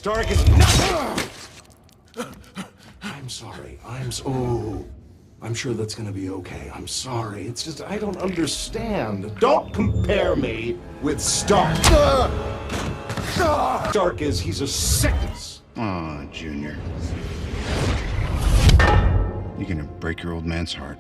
Stark is not... I'm sorry. I'm sure that's gonna be okay. I'm sorry. It's just, I don't understand. Don't compare me with Stark. Stark he's a sickness. Aw, Junior. You're gonna break your old man's heart.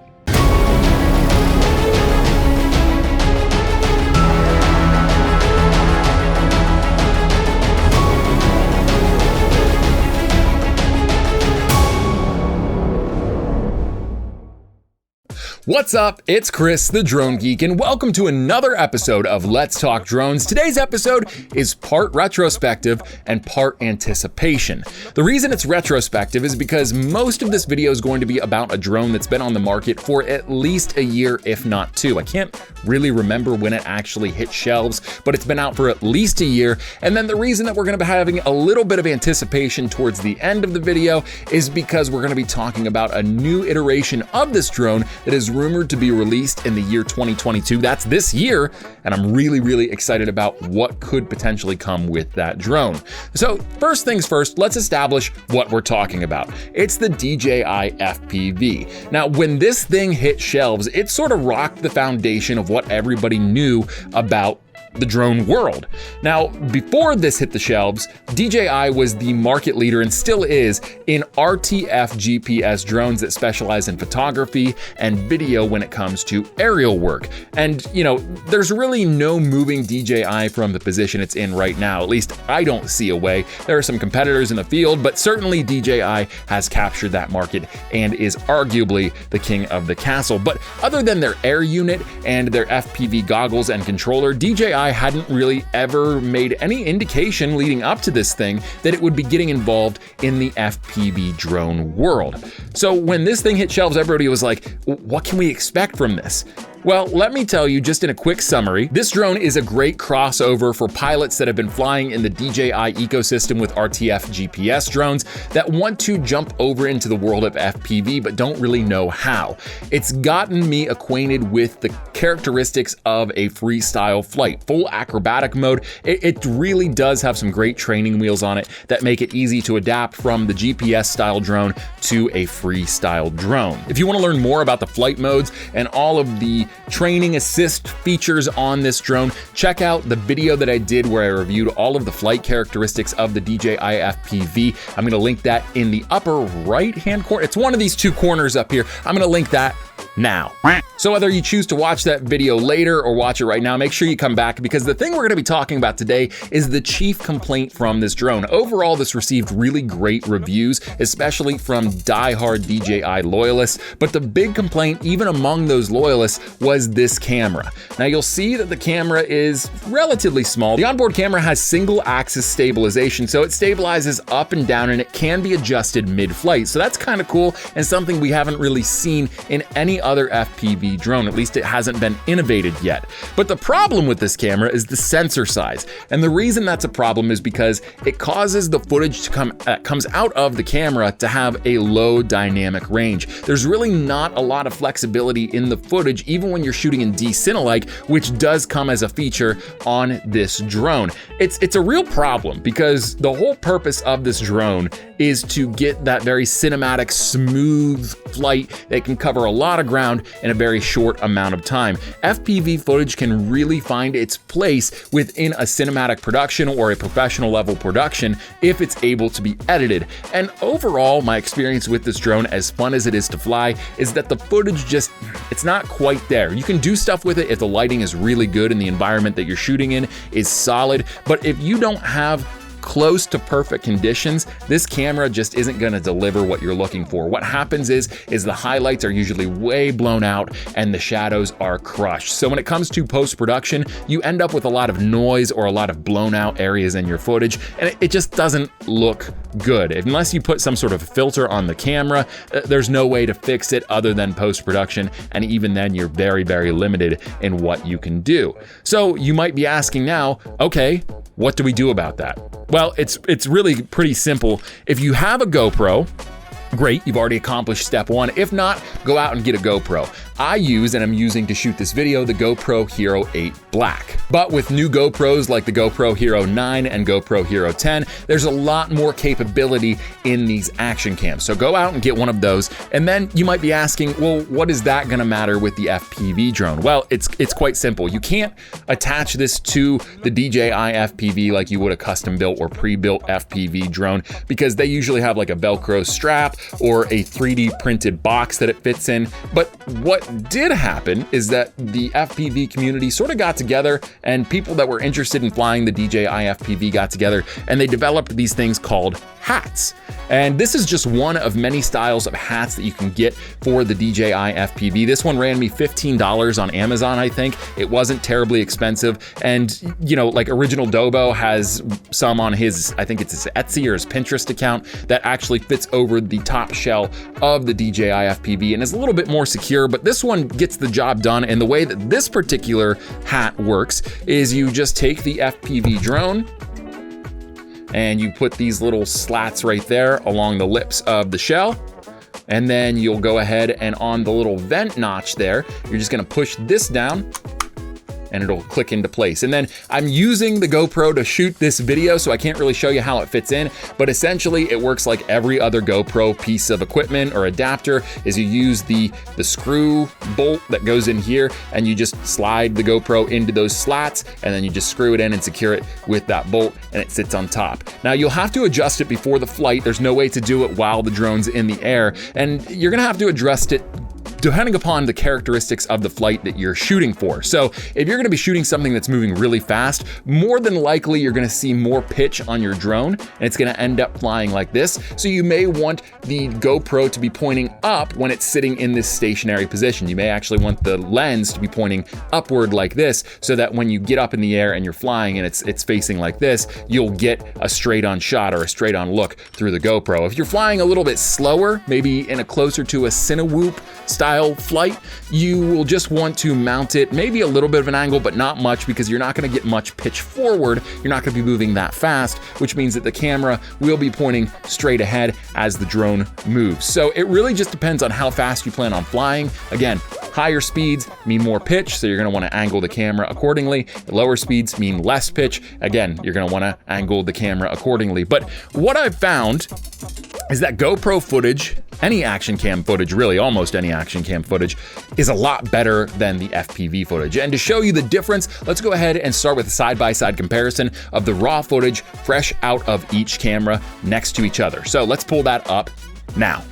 What's up? It's Chris, the Drone Geek, and welcome to another episode of Let's Talk Drones. Today's episode is part retrospective and part anticipation. The reason it's retrospective is because most of this video is going to be about a drone that's been on the market for at least a year, if not two. I can't really remember when it actually hit shelves, but it's been out for at least a year. And then the reason that we're going to be having a little bit of anticipation towards the end of the video is because we're going to be talking about a new iteration of this drone that is rumored to be released in the year 2022. That's this year, and I'm really excited about what could potentially come with that drone. So first things first, let's establish what we're talking about. It's the DJI FPV. Now, when this thing hit shelves, it sort of rocked the foundation of what everybody knew about the drone world. Now, before this hit the shelves, DJI was the market leader and still is in RTF GPS drones that specialize in photography and video when it comes to aerial work. And, you know, there's really no moving DJI from the position it's in right now. At least I don't see a way. There are some competitors in the field, but certainly DJI has captured that market and is arguably the king of the castle. But other than their air unit and their FPV goggles and controller, DJI hadn't really ever made any indication leading up to this thing that it would be getting involved in the FPV drone world. So when this thing hit shelves, everybody was like, what can we expect from this? Well, let me tell you just in a quick summary, this drone is a great crossover for pilots that have been flying in the DJI ecosystem with RTF GPS drones that want to jump over into the world of FPV but don't really know how. It's gotten me acquainted with the characteristics of a freestyle flight, full acrobatic mode. It really does have some great training wheels on it that make it easy to adapt from the GPS style drone to a freestyle drone. If you want to learn more about the flight modes and all of the training assist features on this drone, check out the video that I did where I reviewed all of the flight characteristics of the DJI FPV. I'm going to link that in the upper right hand corner. It's one of these two corners up here. I'm going to link that now. So whether you choose to watch that video later or watch it right now, make sure you come back because the thing we're going to be talking about today is the chief complaint from this drone. Overall, this received really great reviews, especially from diehard DJI loyalists, but the big complaint, even among those loyalists, was this camera. Now you'll see that the camera is relatively small. The onboard camera has single axis stabilization, so it stabilizes up and down and it can be adjusted mid-flight. So that's kind of cool and something we haven't really seen in any other FPV drone. At least it hasn't been innovated yet. But the problem with this camera is the sensor size. And the reason that's a problem is because it causes the footage to comes out of the camera to have a low dynamic range. There's really not a lot of flexibility in the footage, even when you're shooting in D-Cinelike, which does come as a feature on this drone. It's a real problem because the whole purpose of this drone is to get that very cinematic, smooth flight that can cover a lot of ground in a very short amount of time. FPV footage can really find its place within a cinematic production or a professional level production if it's able to be edited. And overall, my experience with this drone, as fun as it is to fly, is that the footage it's not quite there. You can do stuff with it if the lighting is really good and the environment that you're shooting in is solid, but if you don't have close to perfect conditions, this camera just isn't going to deliver what you're looking for. What happens is the highlights are usually way blown out and the shadows are crushed. So when it comes to post-production, you end up with a lot of noise or a lot of blown out areas in your footage, and it just doesn't look good. Unless you put some sort of filter on the camera, there's no way to fix it other than post-production, and even then you're very limited in what you can do. So you might be asking now, okay, what do we do about that? Well, it's really pretty simple. If you have a GoPro, great, you've already accomplished step one. If not, go out and get a GoPro. I use and I'm using to shoot this video the GoPro Hero 8 Black. But with new GoPros like the GoPro Hero 9 and GoPro Hero 10, there's a lot more capability in these action cams. So go out and get one of those. And then you might be asking, well, what is that gonna matter with the FPV drone? Well, it's quite simple. You can't attach this to the DJI FPV like you would a custom built or pre-built FPV drone, because they usually have like a Velcro strap or a 3D printed box that it fits in. But what did happen is that the FPV community sort of got together, and people that were interested in flying the DJI FPV got together, and they developed these things called hats. And this is just one of many styles of hats that you can get for the DJI FPV. This one ran me $15 on Amazon, I think. It wasn't terribly expensive. And, you know, like Original Dobo has some on his, I think it's his Etsy or his Pinterest account, that actually fits over the top shell of the DJI FPV and is a little bit more secure, but this one gets the job done. And the way that this particular hat works is you just take the FPV drone and you put these little slats right there along the lips of the shell. And then you'll go ahead and on the little vent notch there, you're just gonna push this down and it'll click into place. And then I'm using the GoPro to shoot this video, so I can't really show you how it fits in, but essentially it works like every other GoPro piece of equipment or adapter. Is you use the screw bolt that goes in here, and you just slide the GoPro into those slats, and then you just screw it in and secure it with that bolt, and it sits on top. Now you'll have to adjust it before the flight. There's no way to do it while the drone's in the air, and you're gonna have to adjust it depending upon the characteristics of the flight that you're shooting for. So if you're gonna be shooting something that's moving really fast, more than likely you're gonna see more pitch on your drone, and it's gonna end up flying like this. So you may want the GoPro to be pointing up when it's sitting in this stationary position. You may actually want the lens to be pointing upward like this, so that when you get up in the air and you're flying and it's facing like this, you'll get a straight on shot or a straight on look through the GoPro. If you're flying a little bit slower, maybe in a closer to a Cinewhoop style flight, you will just want to mount it maybe a little bit of an angle, but not much, because you're not going to get much pitch forward. You're not going to be moving that fast, which means that the camera will be pointing straight ahead as the drone moves. So it really just depends on how fast you plan on flying. Again, higher speeds mean more pitch, so you're going to want to angle the camera accordingly. Lower speeds mean less pitch. Again, you're going to want to angle the camera accordingly. But what I've found is that GoPro footage, any action cam footage, really almost any action cam footage, is a lot better than the FPV footage. And to show you the difference, let's go ahead and start with a side-by-side comparison of the raw footage fresh out of each camera next to each other. So let's pull that up now.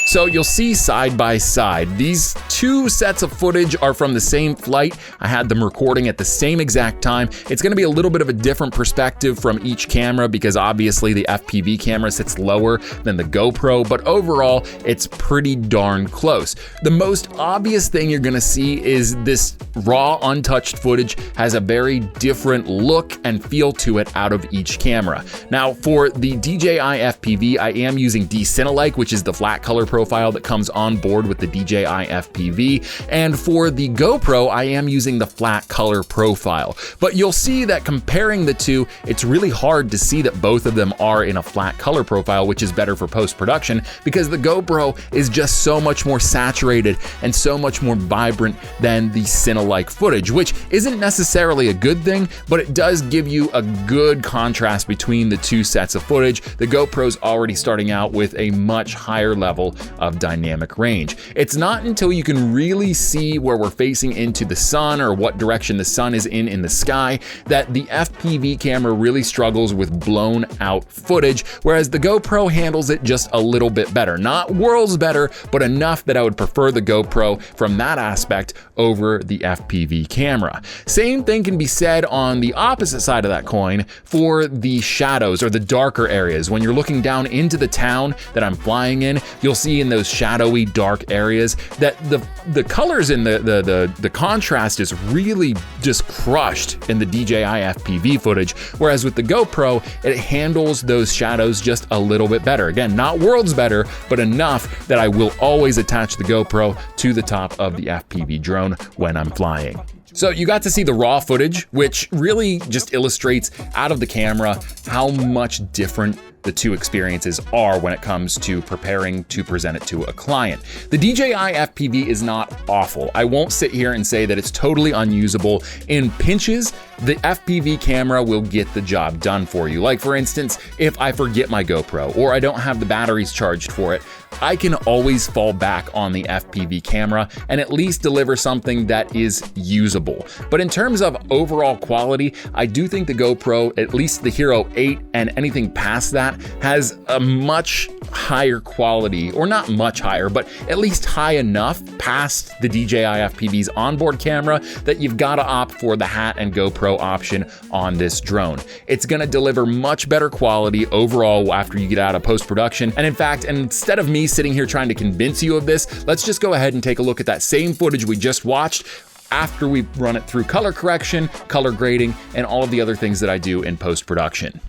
So you'll see side by side, these two sets of footage are from the same flight. I had them recording at the same exact time. It's gonna be a little bit of a different perspective from each camera, because obviously the FPV camera sits lower than the GoPro, but overall it's pretty darn close. The most obvious thing you're gonna see is this raw untouched footage has a very different look and feel to it out of each camera. Now for the DJI FPV, I am using D-Cinelike, which is the flat color profile that comes on board with the DJI FPV. And for the GoPro, I am using the flat color profile. But you'll see that comparing the two, it's really hard to see that both of them are in a flat color profile, which is better for post-production, because the GoPro is just so much more saturated and so much more vibrant than the Cinelike footage, which isn't necessarily a good thing, but it does give you a good contrast between the two sets of footage. The GoPro's already starting out with a much higher level of dynamic range. It's not until you can really see where we're facing into the sun or what direction the sun is in the sky that the FPV camera really struggles with blown out footage, whereas the GoPro handles it just a little bit better. Not worlds better, but enough that I would prefer the GoPro from that aspect over the FPV camera. Same thing can be said on the opposite side of that coin for the shadows or the darker areas. When you're looking down into the town that I'm flying in, you'll see in those shadowy dark areas that the colors in the contrast is really just crushed in the DJI FPV footage, whereas with the GoPro it handles those shadows just a little bit better. Again, not worlds better, but enough that I will always attach the GoPro to the top of the FPV drone when I'm flying. So you got to see the raw footage, which really just illustrates out of the camera how much different the two experiences are when it comes to preparing to present it to a client. The DJI FPV is not awful. I won't sit here and say that it's totally unusable. In pinches, the FPV camera will get the job done for you. Like for instance, if I forget my GoPro or I don't have the batteries charged for it, I can always fall back on the FPV camera and at least deliver something that is usable. But in terms of overall quality, I do think the GoPro, at least the Hero 8 and anything past that, has a much higher quality, or not much higher, but at least high enough past the DJI FPV's onboard camera that you've got to opt for the hat and GoPro option on this drone. It's gonna deliver much better quality overall after you get out of post-production. And in fact, instead of me sitting here trying to convince you of this, let's just go ahead and take a look at that same footage we just watched after we run it through color correction, color grading, and all of the other things that I do in post-production.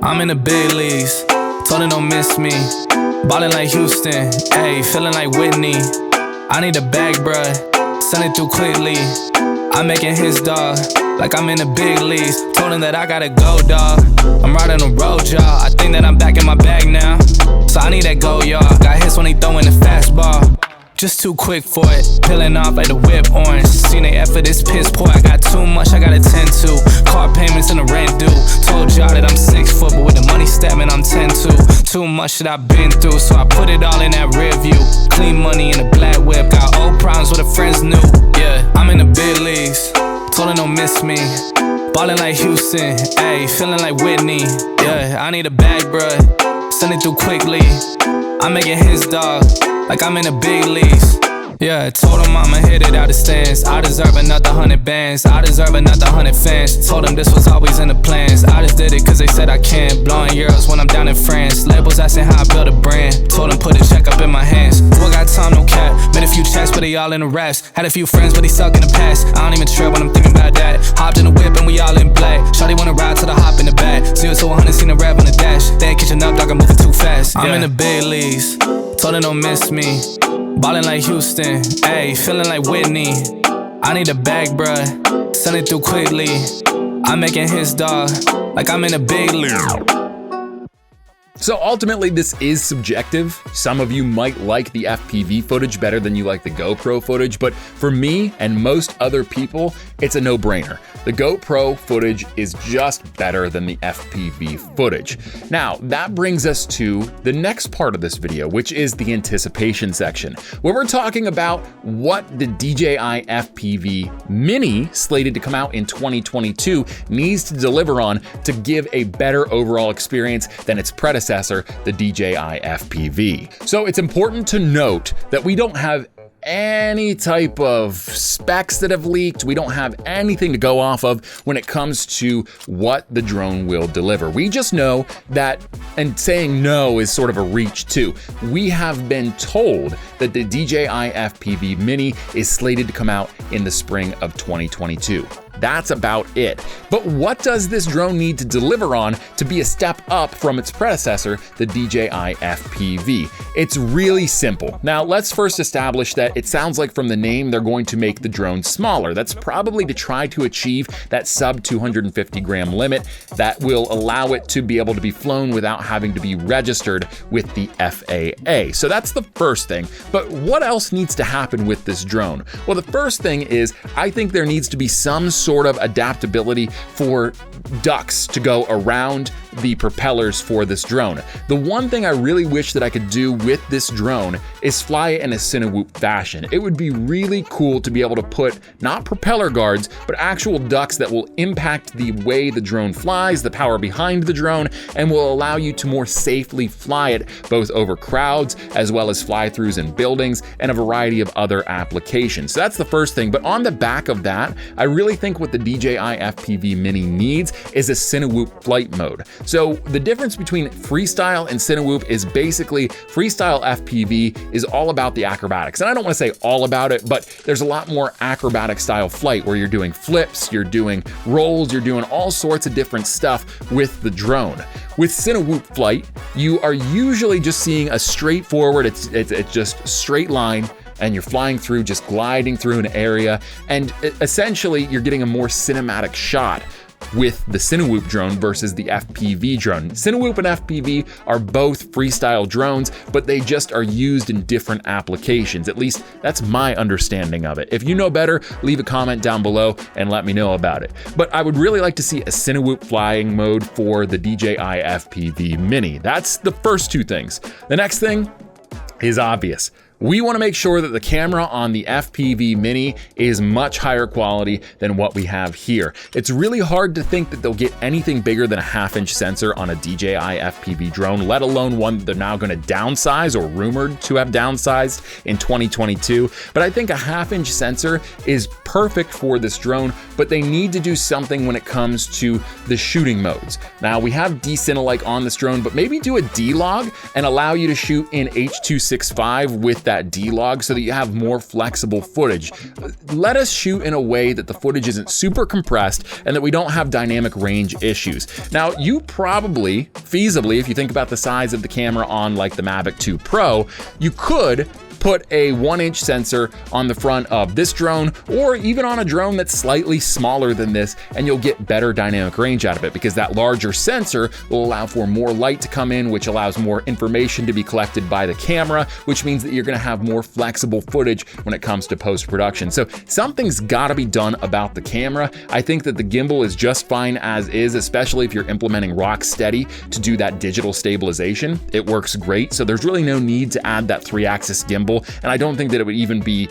I'm in the big leagues, told her don't miss me. Ballin' like Houston, ayy, feeling like Whitney. I need a bag, bruh, send it through quickly. I'm making his dog, like I'm in the big leagues. Told him that I gotta go, dog. I'm riding the road, y'all. I think that I'm back in my bag now, so I need that go, y'all. Got hits when he throwing the fastball. Just too quick for it, peeling off like the whip orange. Seen they F for this piss poor, I got too much I gotta tend to. Car payments and the rent due. Told y'all that I'm 6 foot, but with the money stabbing I'm 10-2. Too much that I've been through, so I put it all in that rear view. Clean money in a black whip, got old problems with the friends new. Yeah, I'm in the big leagues, told her don't miss me. Ballin' like Houston, ayy, feeling like Whitney. Yeah, I need a bag, bruh, send it through quickly. I'm making his dog, like I'm in the big leagues. Yeah, told him I'ma hit it out of stands. I deserve another 100 bands, I deserve another 100 fans. Told them this was always in the plans. I just did it cause they said I can. Blowing euros when I'm down in France. Labels asking how I build a brand. Told them put a check up in my hands. Boy got time, no cap. Made a few checks but they all in the raps. Had a few friends but they suck in the past. I don't even trip when I'm thinking about that. Hopped in the whip and we all in black. Shawty wanna ride till the hop in the back. 0 to 100 seen the rap on the dash. They ain't catching up, dog, I'm moving too fast. I'm in the big leagues, told her don't miss me. Ballin' like Houston, ayy, feeling like Whitney. I need a bag, bruh, send it through quickly. I'm making his dog, like I'm in a big league. So ultimately, this is subjective. Some of you might like the FPV footage better than you like the GoPro footage, but for me and most other people, it's a no-brainer. The GoPro footage is just better than the FPV footage. Now, that brings us to the next part of this video, which is the anticipation section, where we're talking about what the DJI FPV Mini, slated to come out in 2022, needs to deliver on to give a better overall experience than its predecessor, the DJI FPV. So it's important to note that we don't have any type of specs that have leaked. We don't have anything to go off of when it comes to what the drone will deliver. We just know that, and saying no is sort of a reach too. We have been told that the DJI FPV Mini is slated to come out in the spring of 2022. That's about it. But what does this drone need to deliver on to be a step up from its predecessor, the DJI FPV? It's really simple. Now, let's first establish that it sounds like from the name they're going to make the drone smaller. That's probably to try to achieve that sub 250 gram limit that will allow it to be able to be flown without having to be registered with the FAA. So that's the first thing. But what else needs to happen with this drone? Well, the first thing is I think there needs to be some sort of adaptability for ducts to go around the propellers for this drone. The one thing I really wish that I could do with this drone is fly it in a Cinewhoop fashion. It would be really cool to be able to put not propeller guards, but actual ducts that will impact the way the drone flies, the power behind the drone, and will allow you to more safely fly it both over crowds as well as fly-throughs in buildings and a variety of other applications. So that's the first thing. But on the back of that, I really think what the DJI FPV Mini needs is a Cinewhoop flight mode. So the difference between freestyle and Cinewhoop is basically freestyle FPV is all about the acrobatics. And I don't want to say all about it, but there's a lot more acrobatic style flight where you're doing flips, you're doing rolls, you're doing all sorts of different stuff with the drone. With Cinewhoop flight, you are usually just seeing a straightforward, it's just straight line, and you're flying through, just gliding through an area, and essentially you're getting a more cinematic shot with the Cinewhoop drone versus the FPV drone. Cinewhoop and FPV are both freestyle drones, but they just are used in different applications. At least that's my understanding of it. If you know better, leave a comment down below and let me know about it. But I would really like to see a Cinewhoop flying mode for the DJI FPV Mini. That's the first two things. The next thing is obvious. We want to make sure that the camera on the FPV Mini is much higher quality than what we have here. It's really hard to think that they'll get anything bigger than a 1/2-inch sensor on a DJI FPV drone, let alone one that they're now going to downsize or rumored to have downsized in 2022. But I think a 1/2-inch sensor is perfect for this drone, but they need to do something when it comes to the shooting modes. Now we have D-Cinelike on this drone, but maybe do a D-Log and allow you to shoot in H.265 with that D-Log so that you have more flexible footage. Let us shoot in a way that the footage isn't super compressed and that we don't have dynamic range issues. Now, you probably, feasibly, if you think about the size of the camera on like the Mavic 2 Pro, you could put a 1-inch sensor on the front of this drone, or even on a drone that's slightly smaller than this, and you'll get better dynamic range out of it because that larger sensor will allow for more light to come in, which allows more information to be collected by the camera, which means that you're gonna have more flexible footage when it comes to post-production. So something's gotta be done about the camera. I think that the gimbal is just fine as is, especially if you're implementing Rocksteady to do that digital stabilization. It works great, so there's really no need to add that 3-axis gimbal. And I don't think that it would even be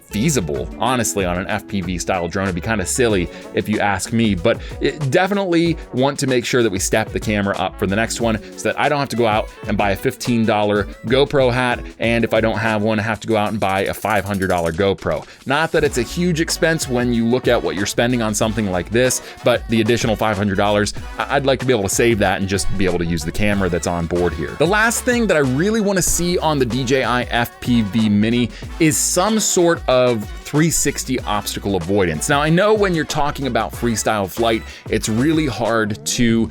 feasible, honestly, on an FPV style drone. It'd be kind of silly if you ask me, but definitely want to make sure that we step the camera up for the next one so that I don't have to go out and buy a $15 GoPro hat. And if I don't have one, I have to go out and buy a $500 GoPro. Not that it's a huge expense when you look at what you're spending on something like this, but the additional $500, I'd like to be able to save that and just be able to use the camera that's on board here. The last thing that I really want to see on the DJI FPV Mini is some sort of 360 obstacle avoidance. Now, I know when you're talking about freestyle flight, it's really hard to,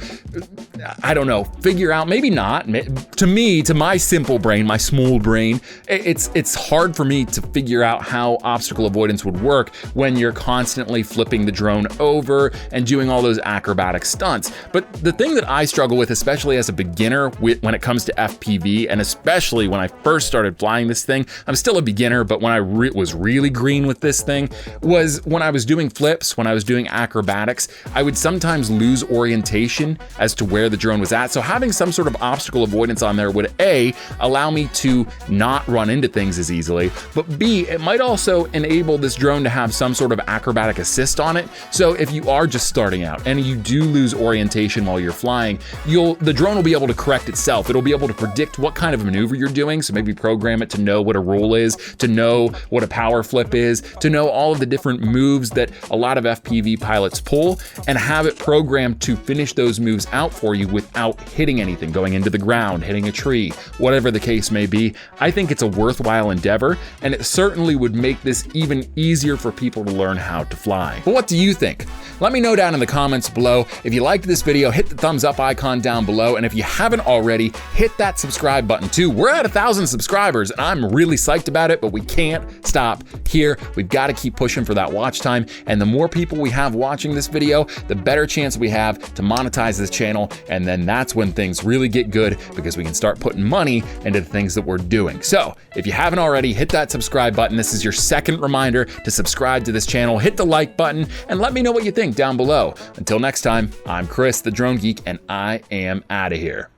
I don't know, figure out, maybe not. To me, to my simple brain, my small brain, it's hard for me to figure out how obstacle avoidance would work when you're constantly flipping the drone over and doing all those acrobatic stunts. But the thing that I struggle with, especially as a beginner when it comes to FPV, and especially when I first started flying this thing, I'm still a beginner, but when I was really green with this thing, was when I was doing flips, when I was doing acrobatics, I would sometimes lose orientation as to where the drone was at. So having some sort of obstacle avoidance on there would A, allow me to not run into things as easily, but B, it might also enable this drone to have some sort of acrobatic assist on it. So if you are just starting out and you do lose orientation while you're flying, the drone will be able to correct itself. It'll be able to predict what kind of maneuver you're doing. So maybe program it to know what a roll is, to know what a power flip is, to know all of the different moves that a lot of FPV pilots pull, and have it programmed to finish those moves out for you without hitting anything, going into the ground, hitting a tree, whatever the case may be. I think it's a worthwhile endeavor, and it certainly would make this even easier for people to learn how to fly. But what do you think? Let me know down in the comments below. If you liked this video, hit the thumbs up icon down below, and if you haven't already, hit that subscribe button too. We're at 1,000 subscribers, and I'm really psyched about it, but we can't stop here. We've got to keep pushing for that watch time, and the more people we have watching this video, the better chance we have to monetize this channel, and then that's when things really get good because we can start putting money into the things that we're doing. So if you haven't already, hit that subscribe button. This is your second reminder to subscribe to this channel. Hit the like button and let me know what you think down below. Until next time, I'm Chris, the Drone Geek, and I am out of here.